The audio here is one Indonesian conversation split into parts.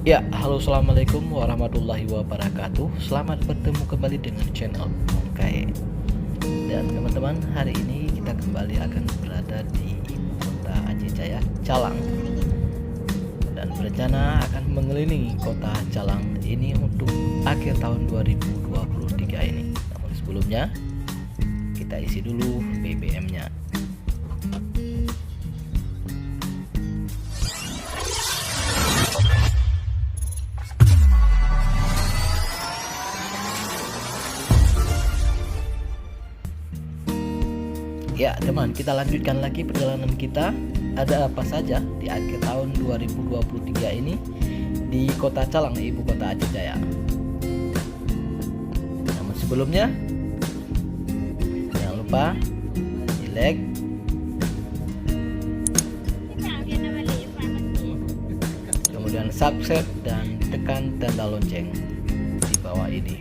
Ya, halo, assalamualaikum warahmatullahi wabarakatuh. Selamat bertemu kembali dengan channel Mongkai. Dan teman-teman, hari ini kita kembali akan berada di ibu kota Aceh Jaya, Calang. Dan berencana akan mengelilingi kota Calang ini untuk akhir tahun 2023 ini. Namun sebelumnya, kita isi dulu BBM-nya. Ya teman, kita lanjutkan lagi perjalanan kita. Ada apa saja di akhir tahun 2023 ini di kota Calang, ibu kota Aceh Jaya. Namun sebelumnya, jangan lupa di like, kemudian subscribe dan tekan tanda lonceng di bawah ini.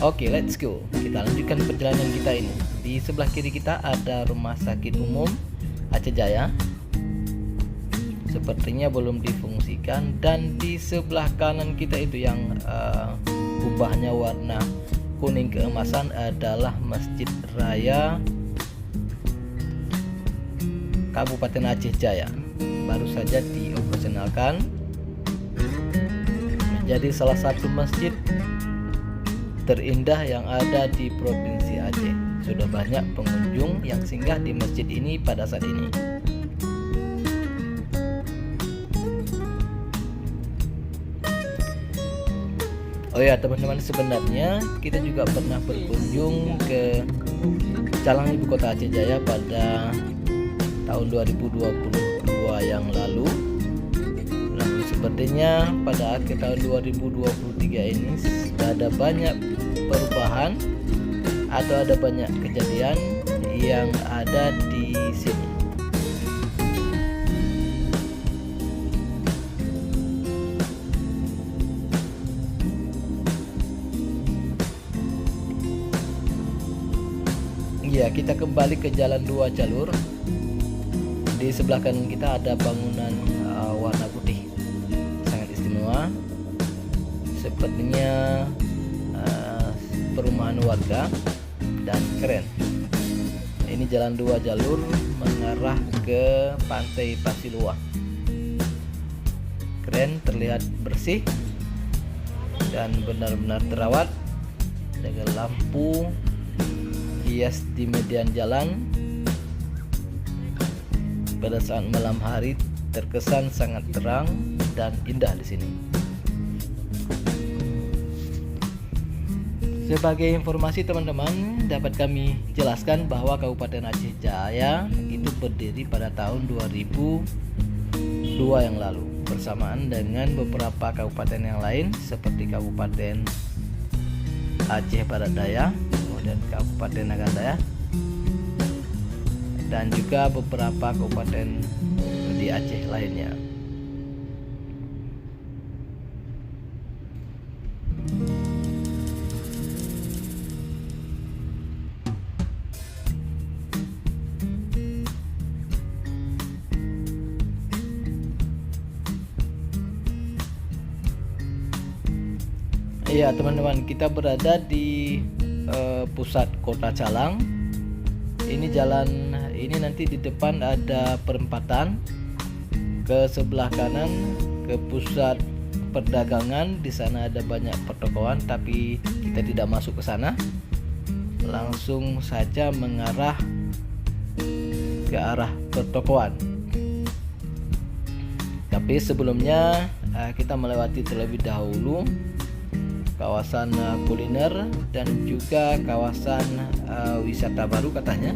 Oke, let's go. Kita lanjutkan perjalanan kita ini. Di sebelah kiri kita ada Rumah Sakit Umum Aceh Jaya. Sepertinya belum difungsikan. Dan di sebelah kanan kita itu yang kubahnya warna kuning keemasan adalah Masjid Raya Kabupaten Aceh Jaya. Baru saja dioperasionalkan, menjadi salah satu masjid terindah yang ada di Provinsi Aceh. Sudah banyak pengunjung yang singgah di masjid ini pada saat ini. Oh ya teman-teman, sebenarnya kita juga pernah berkunjung ke Calang, ibu kota Aceh Jaya pada tahun 2022 yang lalu. Namun sepertinya pada akhir tahun 2023 ini sudah ada banyak perubahan atau ada banyak kejadian yang ada di sini. Ya, kita kembali ke jalan dua jalur. Di sebelah kanan kita ada bangunan warna putih, sangat istimewa. Sepertinya perumahan warga dan keren. Ini jalan dua jalur mengarah ke Pantai Pasiluah. Keren, terlihat bersih dan benar-benar terawat dengan lampu hias di median jalan. Pada saat malam hari terkesan sangat terang dan indah di sini. Sebagai informasi teman-teman, dapat kami jelaskan bahwa Kabupaten Aceh Jaya itu berdiri pada tahun 2002 yang lalu, bersamaan dengan beberapa kabupaten yang lain seperti Kabupaten Aceh Barat Daya, kemudian Kabupaten Nagan Daya, dan juga beberapa kabupaten di Aceh lainnya. Iya teman-teman, kita berada di pusat kota Calang. Ini jalan ini nanti di depan ada perempatan, ke sebelah kanan ke pusat perdagangan. Di sana ada banyak pertokoan, tapi kita tidak masuk ke sana. Langsung saja mengarah ke arah pertokoan. Tapi sebelumnya kita melewati terlebih dahulu kawasan kuliner dan juga kawasan wisata baru katanya,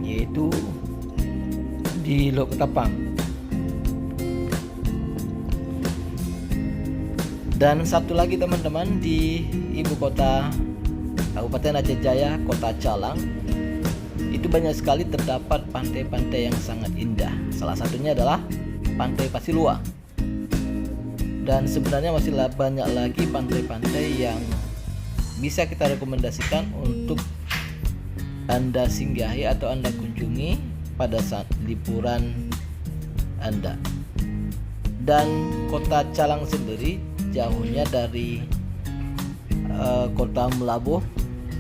yaitu di Lok Ketapang. Dan satu lagi teman-teman, di ibu kota Kabupaten Aceh Jaya, kota Calang, itu banyak sekali terdapat pantai-pantai yang sangat indah. Salah satunya adalah Pantai Pasiluah. Dan sebenarnya masih banyak lagi pantai-pantai yang bisa kita rekomendasikan untuk Anda singgahi atau Anda kunjungi pada saat liburan Anda. Dan kota Calang sendiri jauhnya dari kota Melabuh,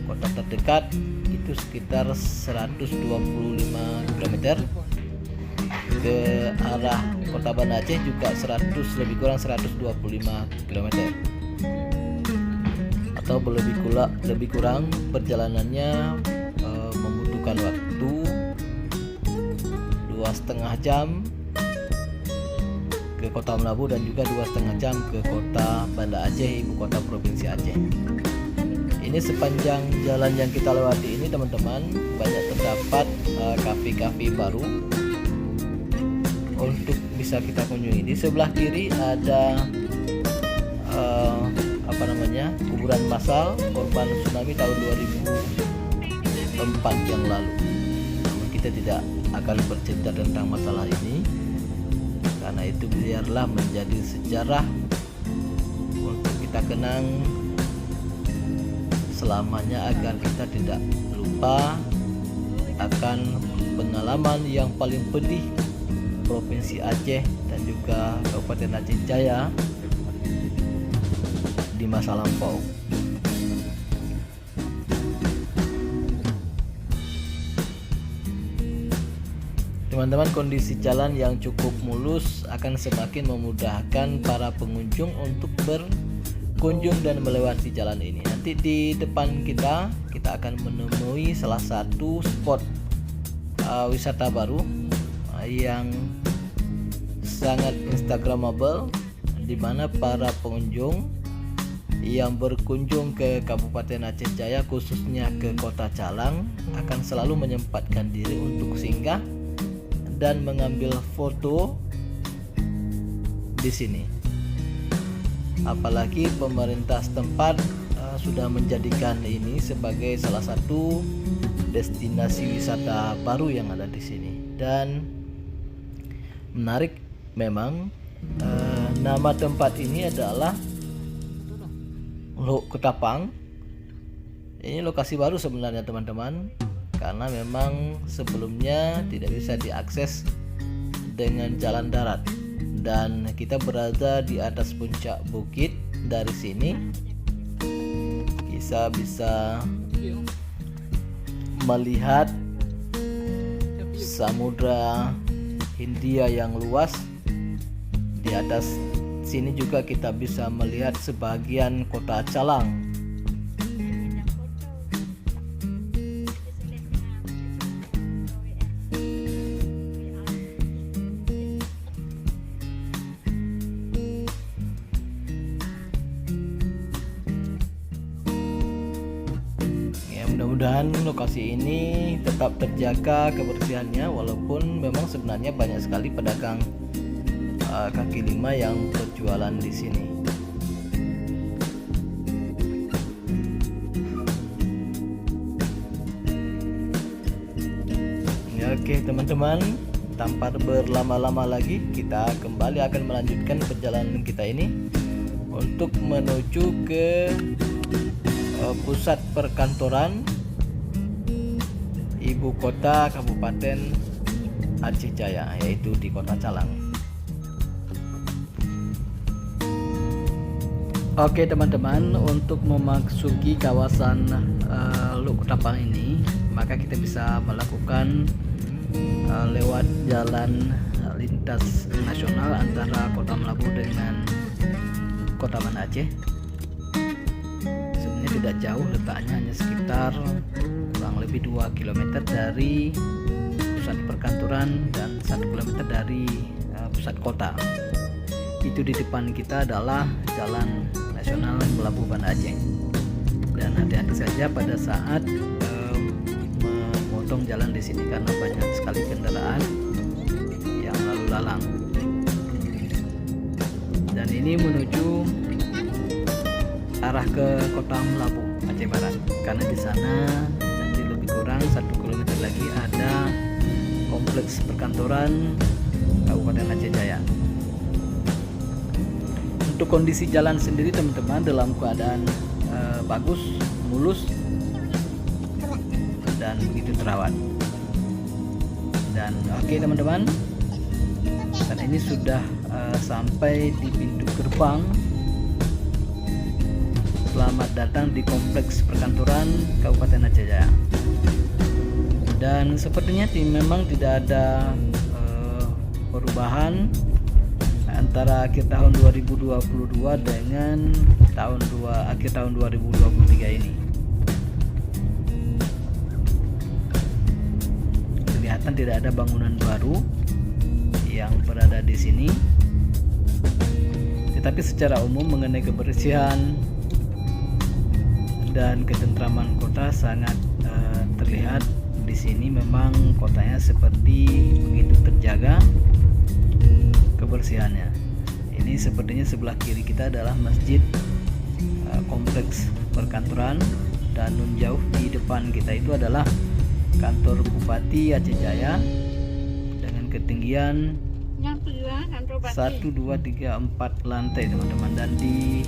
kota terdekat, itu sekitar 125 km. Ke arah kota Banda Aceh juga lebih kurang 125 km, atau lebih kurang perjalanannya membutuhkan waktu 2,5 jam ke kota Melabuh dan juga 2,5 jam ke kota Banda Aceh, ibu kota provinsi Aceh. Ini sepanjang jalan yang kita lewati ini teman-teman, banyak terdapat kafe-kafe baru untuk bisa kita kunjungi. Di sebelah kiri ada kuburan massal korban tsunami tahun 2004 yang lalu. Namun kita tidak akan bercerita tentang masalah ini, karena itu biarlah menjadi sejarah untuk kita kenang selamanya, agar kita tidak lupa akan pengalaman yang paling pedih Provinsi Aceh dan juga Kabupaten Aceh Jaya di masa lampau. Teman-teman, kondisi jalan yang cukup mulus akan semakin memudahkan para pengunjung untuk berkunjung dan melewati jalan ini. Nanti di depan kita akan menemui salah satu spot wisata baru yang sangat instagramable, di mana para pengunjung yang berkunjung ke Kabupaten Aceh Jaya, khususnya ke Kota Calang, akan selalu menyempatkan diri untuk singgah dan mengambil foto di sini. Apalagi pemerintah setempat sudah menjadikan ini sebagai salah satu destinasi wisata baru yang ada di sini. Dan menarik memang, nama tempat ini adalah Lok Ketapang. Ini lokasi baru sebenarnya teman-teman, karena memang sebelumnya tidak bisa diakses dengan jalan darat, dan kita berada di atas puncak bukit. Dari sini kita bisa melihat Samudra Hindia yang luas. Di atas sini juga kita bisa melihat sebagian Kota Calang. Ya, mudah-mudahan lokasi ini tetap terjaga kebersihannya, walaupun memang sebenarnya banyak sekali pedagang kaki lima yang berjualan di sini. Ya, oke teman-teman, tanpa berlama-lama lagi, kita kembali akan melanjutkan perjalanan kita ini untuk menuju ke pusat perkantoran ibu kota Kabupaten Aceh Jaya, yaitu di Kota Calang. Oke teman-teman, untuk memasuki kawasan Lok Ketapang ini, maka kita bisa melakukan lewat jalan lintas nasional antara Kota Melabuh dengan Kota Banda Aceh. Sebenarnya tidak jauh letaknya, hanya sekitar kurang lebih 2 km dari pusat perkantoran dan 1 km dari pusat kota. Itu di depan kita adalah jalan nasional Melabuh Banda Aceh. Dan hati-hati saja pada saat memotong jalan di sini, karena banyak sekali kendaraan yang lalu lalang. Dan ini menuju arah ke Kota Melabuh Aceh Barat, karena di sana nanti lebih kurang 1 km lagi ada kompleks perkantoran Kabupaten Aceh Jaya. Untuk kondisi jalan sendiri teman-teman dalam keadaan bagus, mulus, dan begitu terawat. Dan oke teman-teman, karena ini sudah sampai di pintu gerbang. Selamat datang di Kompleks Perkantoran Kabupaten Aceh Jaya. Dan sepertinya memang tidak ada perubahan antara akhir tahun 2022 dengan akhir tahun 2023 ini. Kelihatan tidak ada bangunan baru yang berada di sini. Tetapi secara umum mengenai kebersihan dan ketentraman kota sangat terlihat di sini. Memang kotanya seperti begitu terjaga kebersihannya. Ini sepertinya sebelah kiri kita adalah masjid kompleks perkantoran, dan nun jauh di depan kita itu adalah kantor Bupati Aceh Jaya dengan ketinggian 1, 2, 3, 4 lantai teman-teman. Dan di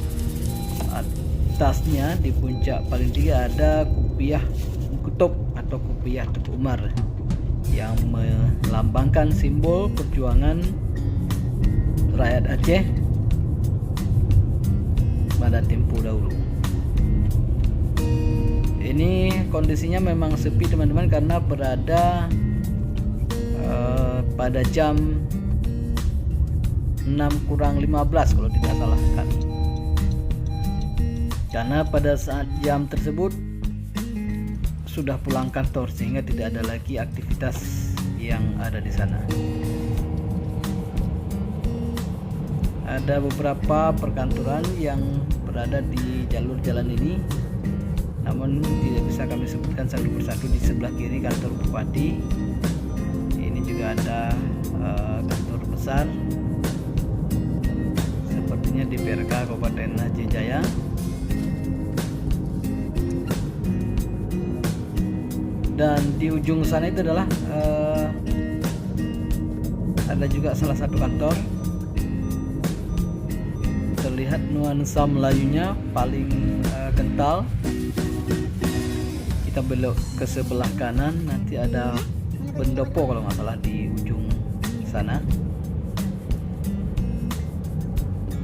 atasnya di puncak paling tinggi ada Kupiah Kutub atau Kupiah Teguh Umar yang melambangkan simbol perjuangan rakyat Aceh pada tempo dahulu. Ini kondisinya memang sepi teman-teman, karena berada pada jam 6:15 kalau tidak salah kan. Karena pada saat jam tersebut sudah pulang kantor, sehingga tidak ada lagi aktivitas yang ada di sana. Ada beberapa perkantoran yang berada di jalur jalan ini, namun tidak bisa kami sebutkan satu persatu. Di sebelah kiri kantor Bupati, ini juga ada kantor besar, sepertinya di PRK Kabupaten Aceh Jaya. Dan di ujung sana itu adalah ada juga salah satu kantor. Terlihat nuansa Melayunya paling kental. Kita belok ke sebelah kanan, nanti ada pendopo kalau nggak salah di ujung sana.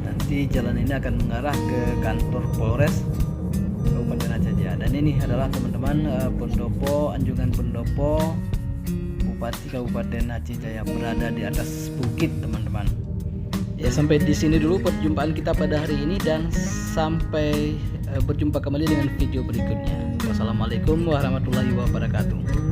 Nanti jalan ini akan mengarah ke kantor Polres Kabupaten Aceh Jaya. Dan ini adalah teman-teman pendopo, anjungan pendopo Bupati Kabupaten Aceh Jaya, berada di atas bukit teman-teman. Ya, sampai di sini dulu perjumpaan kita pada hari ini, dan sampai berjumpa kembali dengan video berikutnya. Wassalamualaikum warahmatullahi wabarakatuh.